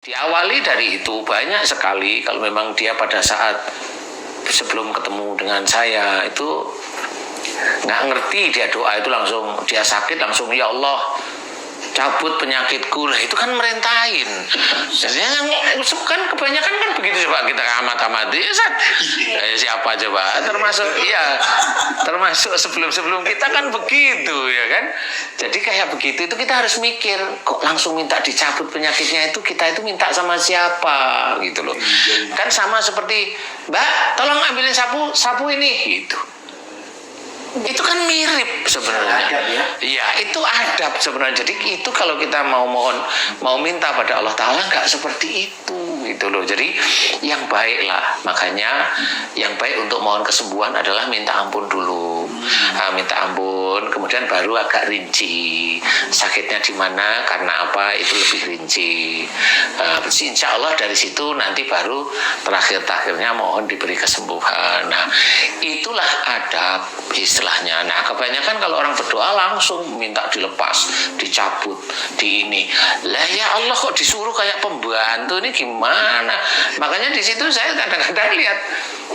Diawali dari itu banyak sekali kalau memang dia pada saat sebelum ketemu dengan saya itu nggak ngerti, dia doa itu langsung, dia sakit langsung ya Allah cabut penyakitku, lah itu kan merentahin. Jadi kan kebanyakan kan begitu, coba kita amat-amati siapa coba, termasuk sebelum kita kan begitu ya kan. Jadi kayak begitu itu kita harus mikir, kok langsung minta dicabut penyakitnya, itu kita itu minta sama siapa gitu loh. Kan sama seperti Mbak tolong ambilin sapu ini gitu. Itu kan mirip sebenarnya. Iya, itu adab sebenarnya. Jadi itu kalau kita mau minta pada Allah Ta'ala nggak seperti itu gitu loh. Jadi yang baik lah. Makanya yang baik untuk mohon kesembuhan adalah minta ampun dulu. Minta ampun, kemudian baru agak rinci sakitnya di mana, karena apa, itu lebih rinci. Insya Allah dari situ nanti baru terakhirnya mohon diberi kesembuhan. Nah, itulah adab istilahnya. Nah, kebanyakan kalau orang berdoa langsung minta dilepas, dicabut, di ini. Lah ya Allah, kok disuruh kayak pembantu, ini gimana? Makanya di situ saya kadang-kadang lihat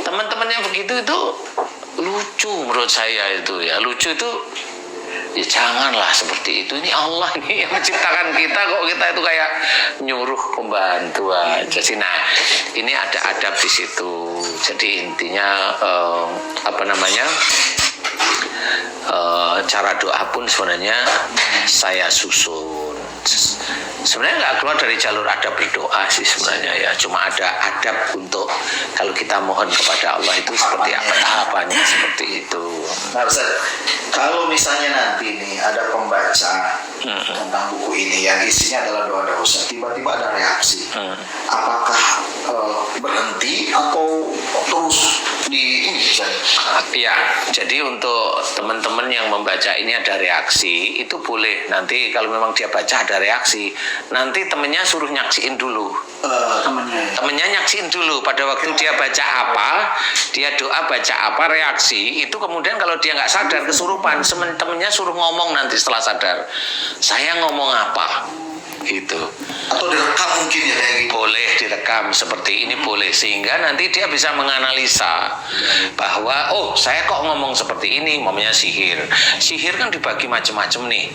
teman-teman yang begitu itu lucu menurut saya itu ya. Lucu itu ya janganlah seperti itu. Ini Allah ini yang menciptakan kita, kok kita itu kayak nyuruh pembantu aja sih. Nah, ini ada adab di situ. Jadi intinya cara doa pun sebenarnya saya susun. Sebenarnya nggak keluar dari jalur adab berdoa sih sebenarnya ya. Cuma ada adab untuk kalau kita mohon kepada Allah itu seperti apa, tahapannya seperti itu. Nah, Ustaz, kalau misalnya nanti nih ada pembaca tentang buku ini yang isinya adalah doa-doa Ustaz, tiba-tiba ada reaksi, apakah berhenti atau terus di ini Ustaz? Ya, jadi untuk teman-teman yang membaca ini ada reaksi, itu boleh. Nanti kalau memang dia baca ada reaksi, nanti temennya suruh nyaksiin dulu. Temennya nyaksiin dulu pada waktu dia baca apa, dia doa baca apa, reaksi itu. Kemudian kalau dia nggak sadar kesurupan, temennya suruh ngomong nanti setelah sadar, saya ngomong apa gitu. Atau direkam mungkin ya kayak gitu. Boleh direkam seperti ini, boleh, sehingga nanti dia bisa menganalisa bahwa oh saya kok ngomong seperti ini. Mamanya sihir kan dibagi macam-macam nih.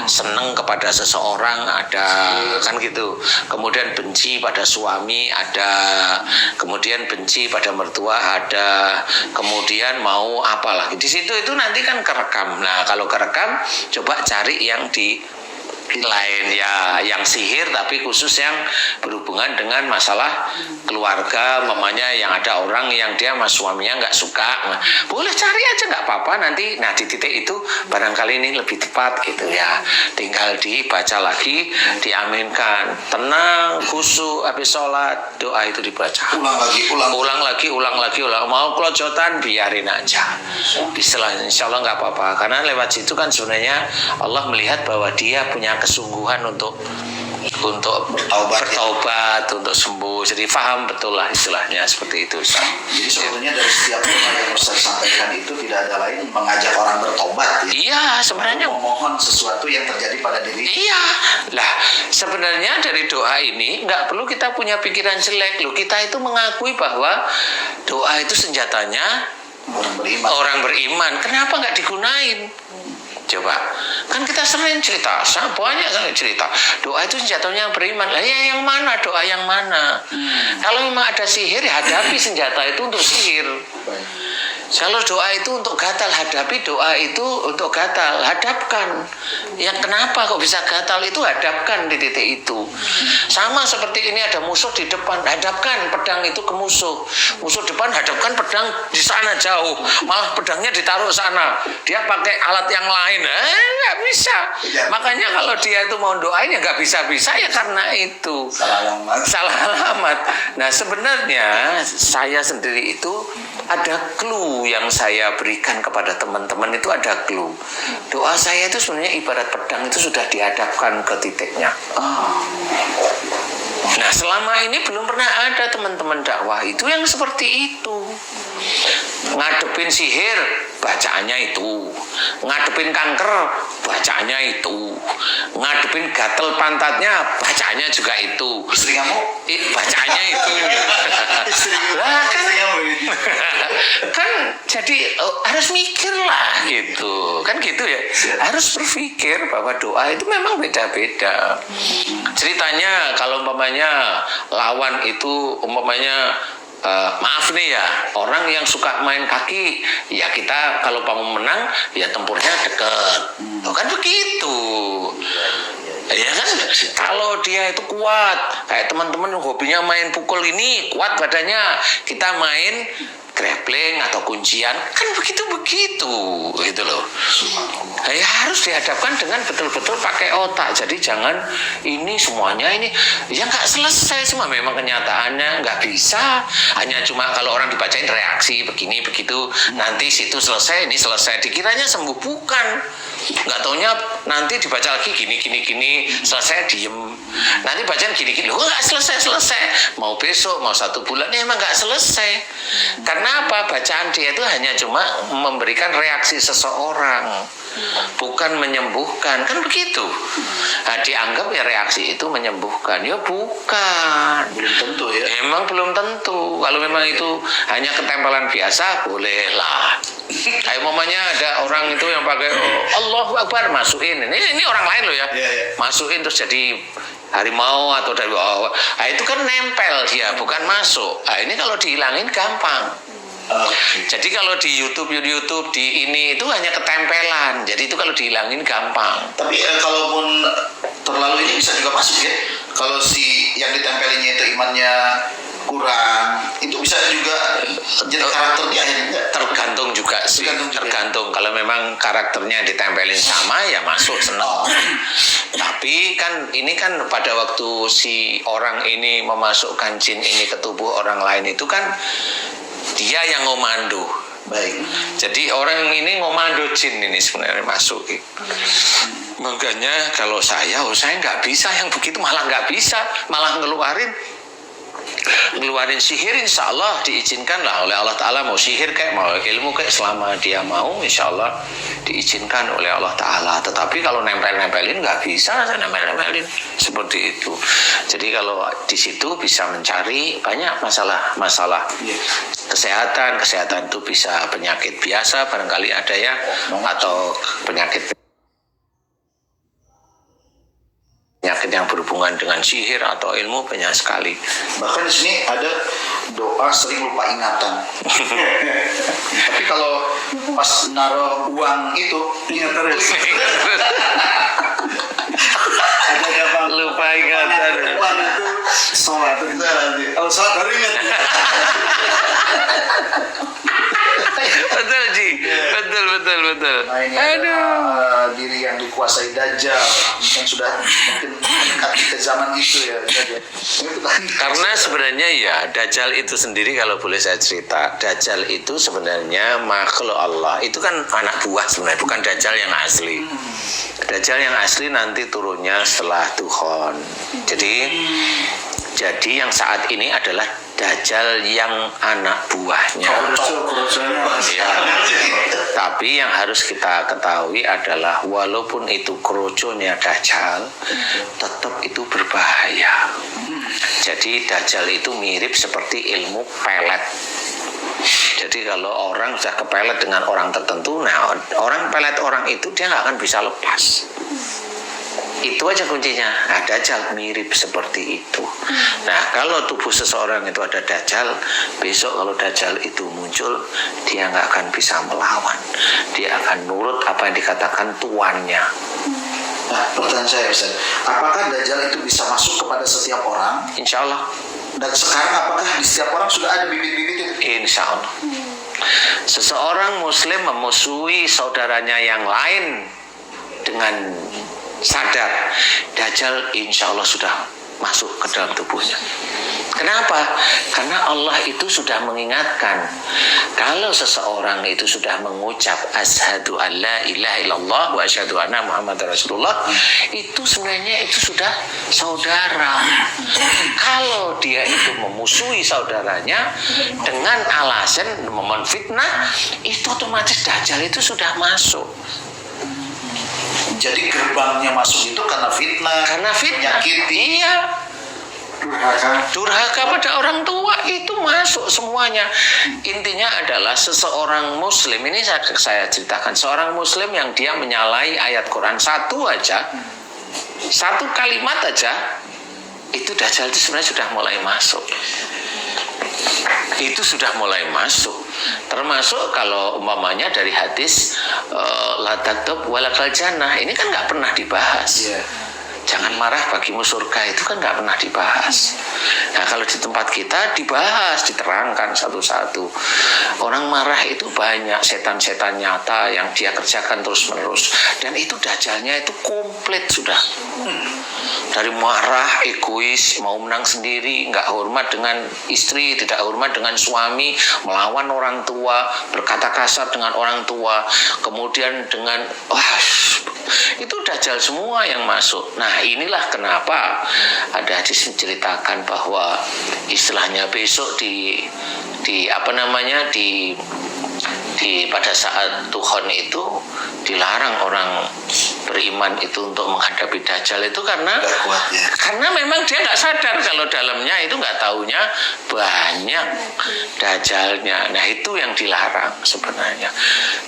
Seneng kepada seseorang ada kan gitu, kemudian benci pada suami ada, kemudian benci pada mertua ada, kemudian mau apalah di situ, itu nanti kan kerekam. Nah kalau kerekam coba cari yang di lain ya, yang sihir tapi khusus yang berhubungan dengan masalah keluarga, mamanya yang ada orang yang dia sama suaminya nggak suka, boleh cari aja nggak apa-apa nanti. Nah di titik itu barangkali ini lebih tepat gitu ya, tinggal dibaca lagi, diaminkan, tenang, khusyuk, habis sholat doa itu dibaca, ulang lagi, mau kelojotan biarin aja, insya Allah nggak apa-apa, karena lewat situ kan sebenarnya Allah melihat bahwa dia punya kesungguhan untuk bertaubat, untuk sembuh. Jadi paham betul lah istilahnya seperti itu Ustaz. Jadi sebetulnya dari setiap doa yang Ustaz sampaikan itu tidak ada lain mengajak orang bertobat ya? Iya sebenarnya, memohon sesuatu yang terjadi pada diri. Iya lah, sebenarnya dari doa ini nggak perlu kita punya pikiran jelek loh. Kita itu mengakui bahwa doa itu senjatanya orang beriman. Kenapa nggak digunain? Coba, kan kita sering cerita, banyak sekali cerita doa itu senjatanya yang beriman. Lah ya yang mana doa yang mana? Kalau memang ada sihir ya hadapi senjata itu untuk sihir. Kalau doa itu untuk gatal, hadapi doa itu untuk gatal, hadapkan. Yang kenapa kok bisa gatal itu hadapkan di titik itu. Sama seperti ini ada musuh di depan, hadapkan pedang itu ke musuh. Musuh depan hadapkan pedang di sana jauh, malah pedangnya ditaruh sana. Dia pakai alat yang lain, nggak bisa. Makanya kalau dia itu mau doain ya nggak bisa-bisa ya karena itu salah alamat. Nah sebenarnya saya sendiri itu ada clue yang saya berikan kepada teman-teman, itu ada clue. Doa saya itu sebenarnya ibarat pedang itu sudah dihadapkan ke titiknya. Nah selama ini belum pernah ada teman-teman dakwah itu yang seperti itu. Ngadepin sihir, bacaannya itu. Ngadepin kanker, bacaannya itu. Ngadepin gatel pantatnya, bacaannya juga itu. Istri kamu? Bacaannya itu. Lah kan, kan jadi harus mikir lah gitu. Kan gitu ya. Harus berpikir bahwa doa itu memang beda-beda. Ceritanya kalau umpamanya lawan itu umpamanya maaf nih ya, orang yang suka main kaki, ya kita kalau mau menang, ya tempurnya deket. Kan begitu. Ya kan, kalau dia itu kuat, kayak teman-teman hobinya main pukul ini, kuat badannya, kita main grappling atau kuncian, kan begitu gitu loh. Ya harus dihadapkan dengan betul-betul pakai otak. Jadi jangan ini semuanya ini ya nggak selesai semua. Memang kenyataannya nggak bisa. Hanya cuma kalau orang dibacain reaksi begini begitu, nanti situ selesai, ini selesai. Dikiranya sembuh, bukan. Nggak taunya nanti dibaca lagi gini selesai diem. Nanti bacaan gini loh nggak selesai. Mau besok mau 1 bulan emang nggak selesai. Karena apa? Bacaan dia itu hanya cuma memberikan reaksi seseorang, bukan menyembuhkan. Kan begitu. Nah, dianggap ya reaksi itu menyembuhkan. Ya bukan. Belum tentu ya. Emang belum tentu. Kalau memang itu hanya ketempelan biasa, bolehlah. Kayak mamanya ada orang itu yang pakai Allahu Akbar, masukin. Ini orang lain loh ya. Masukin terus jadi harimau atau dari nah, itu kan nempel dia, bukan masuk. Nah, ini kalau dihilangin gampang. Jadi kalau di YouTube di ini itu hanya ketempelan. Jadi itu kalau dihilangin gampang. Tapi kalaupun terlalu ini bisa juga masuk ya. Kalau si yang ditempelinnya itu imannya kurang, itu bisa juga jadi karakter dia akhirnya. Tergantung juga sih. Tergantung. Kalau memang karakternya ditempelin sama ya masuk senang. Tapi kan ini kan pada waktu si orang ini memasukkan jin ini ke tubuh orang lain itu kan dia yang ngomando. Baik. Jadi orang ini ngomando jin ini sebenarnya masuk. Makanya kalau saya nggak bisa yang begitu, malah nggak bisa, malah ngeluarin sihir, insya Allah diizinkan lah oleh Allah Ta'ala. Mau sihir kayak mau ilmu kayak selama dia mau, insya Allah diizinkan oleh Allah Ta'ala. Tetapi kalau nempelin nggak bisa, saya nempelin seperti itu. Jadi kalau di situ bisa mencari banyak masalah kesehatan itu bisa penyakit biasa barangkali ada ya, atau penyakit yang berhubungan dengan sihir atau ilmu banyak sekali. Bahkan di sini ada doa sering lupa ingatan. Tapi kalau pas naruh uang itu ingat terus. Ada gampang Lupa ingatan. uang itu sholat itu nanti. Kalau sholat baru ingat. Betul Ji, betul. Nah ini ada diri yang dikuasai Dajjal yang sudah mungkin mendekati ke zaman itu ya. Karena sebenarnya ya Dajjal itu sendiri kalau boleh saya cerita, Dajjal itu sebenarnya makhluk Allah. Itu kan anak buah sebenarnya, bukan Dajjal yang asli. Dajjal yang asli nanti turunnya setelah Tuhan. Jadi yang saat ini adalah Dajjal yang anak buahnya. Ya. Tapi yang harus kita ketahui adalah walaupun itu kroconya Dajjal, tetap itu berbahaya. Jadi Dajjal itu mirip seperti ilmu pelet. Jadi kalau orang sudah kepelet dengan orang tertentu, nah orang pelet orang itu dia nggak akan bisa lepas. Itu aja kuncinya. Nah, Dajjal mirip seperti itu. Nah, kalau tubuh seseorang itu ada Dajjal, besok kalau Dajjal itu muncul, dia nggak akan bisa melawan. Dia akan nurut apa yang dikatakan tuannya. Nah, pertanyaan saya Ustaz, apakah Dajjal itu bisa masuk kepada setiap orang? Insya Allah. Dan sekarang apakah di setiap orang sudah ada bibit-bibit itu? Insya Allah. Seseorang Muslim memusuhi saudaranya yang lain dengan sadar, Dajjal insya Allah sudah masuk ke dalam tubuhnya. Kenapa? Karena Allah itu sudah mengingatkan, kalau seseorang itu sudah mengucap asyhadu an la ilaha illallah wa asyhadu anna Muhammad Rasulullah, itu sebenarnya itu sudah saudara. Kalau kalau dia itu memusuhi saudaranya dengan alasan memfitnah, itu otomatis Dajjal itu sudah masuk. Jadi gerbangnya masuk itu karena fitnah, menyakiti. Iya. Durhaka pada orang tua itu masuk semuanya. Intinya adalah seseorang muslim, ini saya ceritakan, seorang muslim yang dia menyalahi ayat Quran satu kalimat aja, itu Dajjal itu sebenarnya sudah mulai masuk. Itu sudah mulai masuk. Termasuk kalau umpamanya dari hadis la taktub walakal jannah, ini kan nggak pernah dibahas. Jangan marah bagimu surga, itu kan nggak pernah dibahas. Nah, kalau di tempat kita dibahas, diterangkan satu-satu. Orang marah itu banyak, setan-setan nyata yang dia kerjakan terus-menerus. Dan itu Dajjalnya itu komplit sudah. Dari marah, egois, mau menang sendiri, nggak hormat dengan istri, tidak hormat dengan suami, melawan orang tua, berkata kasar dengan orang tua, kemudian dengan itu Dajjal semua yang masuk. Nah, inilah kenapa ada hadis menceritakan bahwa istilahnya besok di pada saat Tuhan itu dilarang orang beriman itu untuk menghadapi Dajjal itu karena memang dia nggak sadar kalau dalamnya itu nggak taunya banyak Dajjalnya. Nah, itu yang dilarang sebenarnya.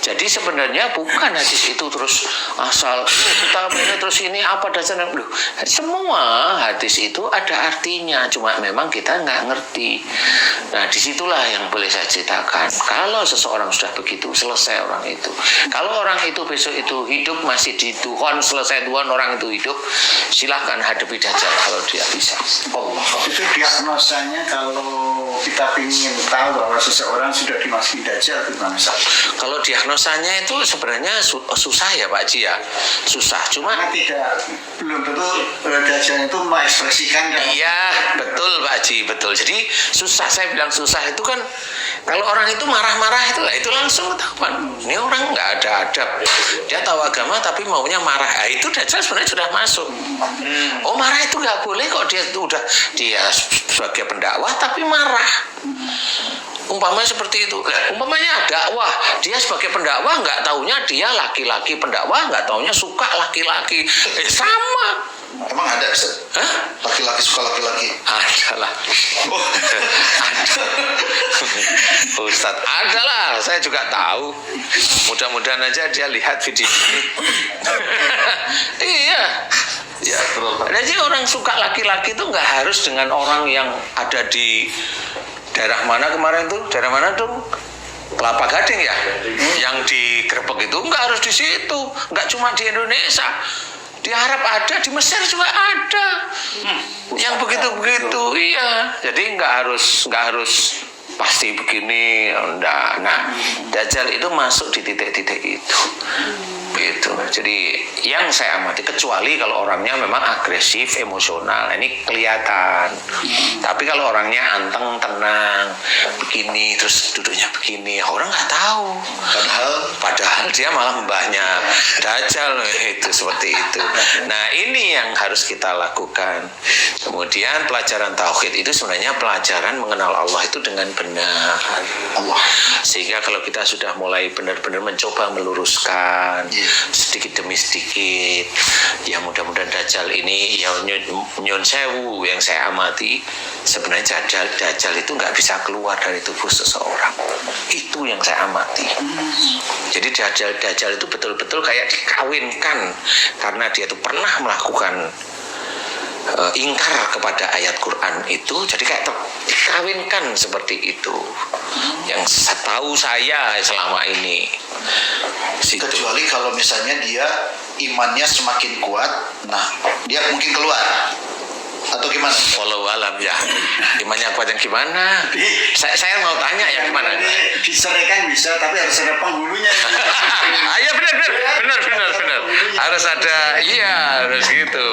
Jadi sebenarnya bukan hadis itu terus asal kita terus ini apa Dajjal. Loh, semua hadis itu ada artinya, cuma memang kita nggak ngerti. Nah, disitulah yang boleh saya ceritakan. Kalau seseorang sudah begitu, selesai orang itu. Kalau orang itu besok itu hidup masih di Tuhan, selesai Tuhan, orang itu hidup, silahkan hadapi Dajjal kalau dia bisa. Itu diagnosanya kalau kita ingin tahu bahwa seseorang sudah dimasuki Dajjal, gimana? Kalau diagnosanya itu sebenarnya susah ya Pak Ji ya, susah. Cuma belum tentu Dajjal itu mengekspresikan. Iya, betul Pak Ji, betul. Jadi susah, saya bilang susah itu kan kalau orang itu marah-marah itu langsung ketahuan. Ini orang nggak ada adab. Dia tahu agama tapi maunya marah. Nah, itu Dajjal sebenarnya sudah masuk. Oh, marah itu nggak boleh kok, dia sebagai pendakwah tapi marah. Umpamanya seperti itu. Umpamanya dakwah, dia sebagai pendakwah nggak taunya dia laki-laki pendakwah, nggak taunya suka laki-laki. Sama. Emang ada Ustaz? Laki-laki suka laki-laki? Adalah. Ustadz, adalah. Saya juga tahu. Mudah-mudahan aja dia lihat video ini. Iya. Ya, jadi orang suka laki-laki itu nggak harus dengan orang yang ada di daerah mana kemarin tuh? Daerah mana tuh? Kelapa Gading ya? Yang digerebek itu nggak harus di situ. Nggak cuma di Indonesia. Di Arab ada, di Mesir juga ada. Yang begitu-begitu, iya. Jadi nggak harus pasti begini, enggak. Nah, Dajjal itu masuk di titik-titik itu. Gitu. Jadi yang saya amati, kecuali kalau orangnya memang agresif, emosional, ini kelihatan. Tapi kalau orangnya anteng, tenang, begini, terus duduknya begini, orang nggak tahu. Padahal dia malah banyak Dajjal itu seperti itu. Nah, ini yang harus kita lakukan. Kemudian pelajaran tauhid itu sebenarnya pelajaran mengenal Allah itu dengan benar. Allah. Sehingga kalau kita sudah mulai benar-benar mencoba meluruskan sedikit demi sedikit, ya mudah-mudahan Dajjal ini ya nyun sewu yang saya amati, sebenarnya Dajjal itu nggak bisa keluar dari tubuh seseorang. Itu yang saya amati. Jadi Dajjal itu betul-betul kayak dikawinkan karena dia itu pernah melakukan ingkar kepada ayat Quran itu, jadi kayak dikawinkan seperti itu. Yang setahu saya selama ini. Kecuali kalau misalnya dia imannya semakin kuat, nah dia mungkin keluar. Atau gimana? Walau alam ya. Imannya kuat yang gimana? Saya mau tanya yang gimana? Diceraikan bisa, tapi harus ada penghulunya. Iya benar. Harus ada, iya harus gitu.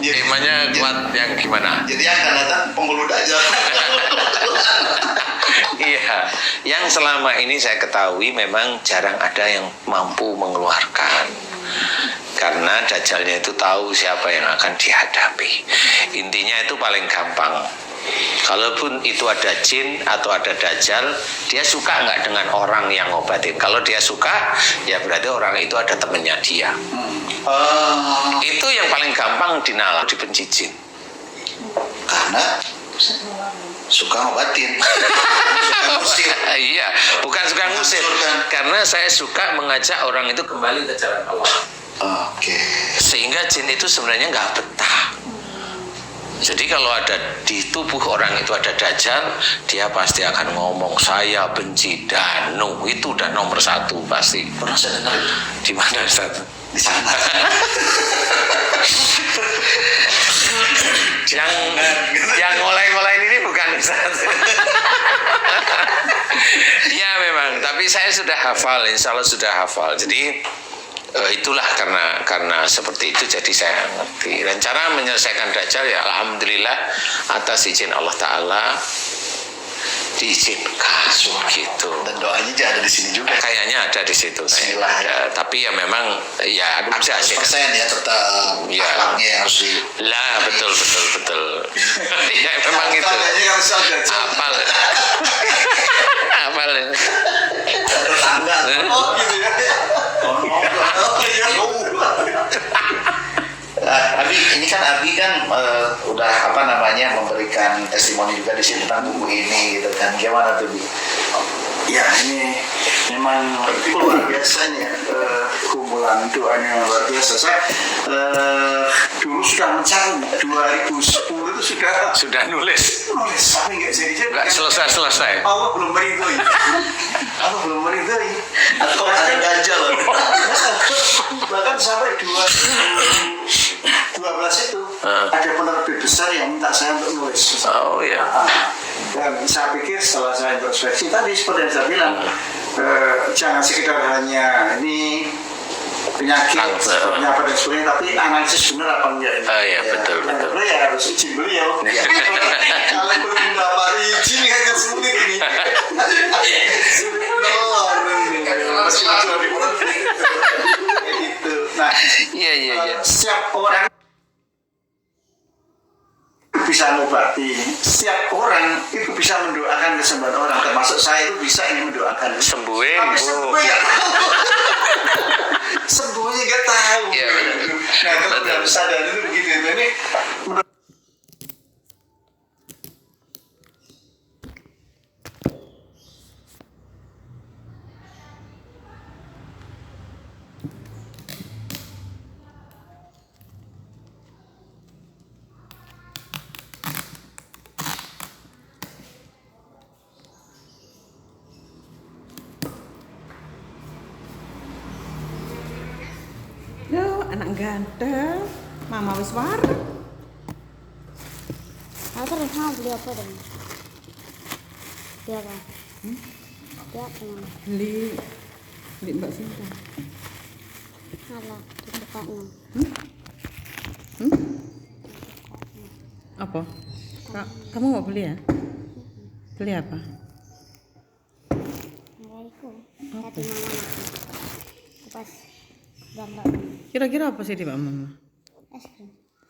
Imannya kuat yang gimana? Jadi yang akan datang penghulu Dajjal. Iya, yang selama ini saya ketahui memang jarang ada yang mampu mengeluarkan. karena Dajjalnya itu tahu siapa yang akan dihadapi. Intinya itu paling gampang. Kalaupun itu ada jin atau ada Dajjal, dia suka nggak dengan orang yang ngobatin? Kalau dia suka, ya berarti orang itu ada temennya dia. Itu yang paling gampang dinalar, dibenci jin. Karena suka ngobatin. Suka ngusir. Iya, bukan suka ngusir. Karena saya suka mengajak orang itu kembali ke jalan Allah. Oke. Sehingga jin itu sebenarnya nggak betah. Jadi kalau ada di tubuh orang itu ada Dajjal, dia pasti akan ngomong saya benci Danu. Itu udah nomor 1 pasti. Pernah saya dengar itu Di mana Ustaz? di sana. yang ngoleh-ngolehin ini bukan Ustaz. Ya memang, tapi saya sudah hafal, insya Allah sudah hafal. Jadi itulah karena seperti itu jadi saya ngerti. Dan cara menyelesaikan Dajjal ya alhamdulillah atas izin Allah Ta'ala diizinkan gitu. Dan doanya juga ada di sini juga. Kayaknya ada di situ. Bismillah. Ya, tapi ya memang ya ada sih. 100% ya tetap Ya. akhlaknya yang harus di. Lah betul. Ya memang itu. Apal. Apal. Tetangga. Oh gitu ya. Abi, ini kan Abi kan udah apa namanya memberikan testimoni juga di sini tentang buku ini gitu kan. Gimana tuh Bi? Ya ini memang luar biasa nih ya, kumpulan doanya yang luar biasa. Saya dulu sudah mencari 2010 itu Sudah nulis. nulis tapi nggak jadi. Nggak selesai. Allah belum meridhoi. Allah belum meridhoi. Atau ada Dajjal? Bahkan sampai 2012 itu ada penerbit besar yang minta saya untuk nulis. Oh ya. Dan saya pikir setelah saya introspeksi tadi seperti yang saya bilang, jangan sekedar hanya ini penyakit, penyakit dan sebagainya, tapi analisis benar apa enggak ini. Oh iya betul. Beliau ya harus izin beliau. Kalau belum mendapat izin hanya sulit ini. Sulit keluar ini. Masih cuma di itu. Nah, Iya. setiap orang bisa mengobati, setiap orang itu bisa mendoakan kesembuhan orang, termasuk saya itu bisa ini mendoakan Sembuhin, tapi Bu. sembuhnya sembuhnya nggak tahu. Iya, betul. Nah kalau Betul. udah sadar itu begitu ini Yo, anak ganteng. Mama wis wareg. Aku terus mau beli apa dong? Beli apa? Beli apa Mama? Beli Mbak Sinta. Alah, dibukanya. Apa? Kamu mau beli ya? Beli apa? Nah, itu. Tadi Mama makan. Pas gambar Kira-kira apa sih di Mbak Mama? es krim.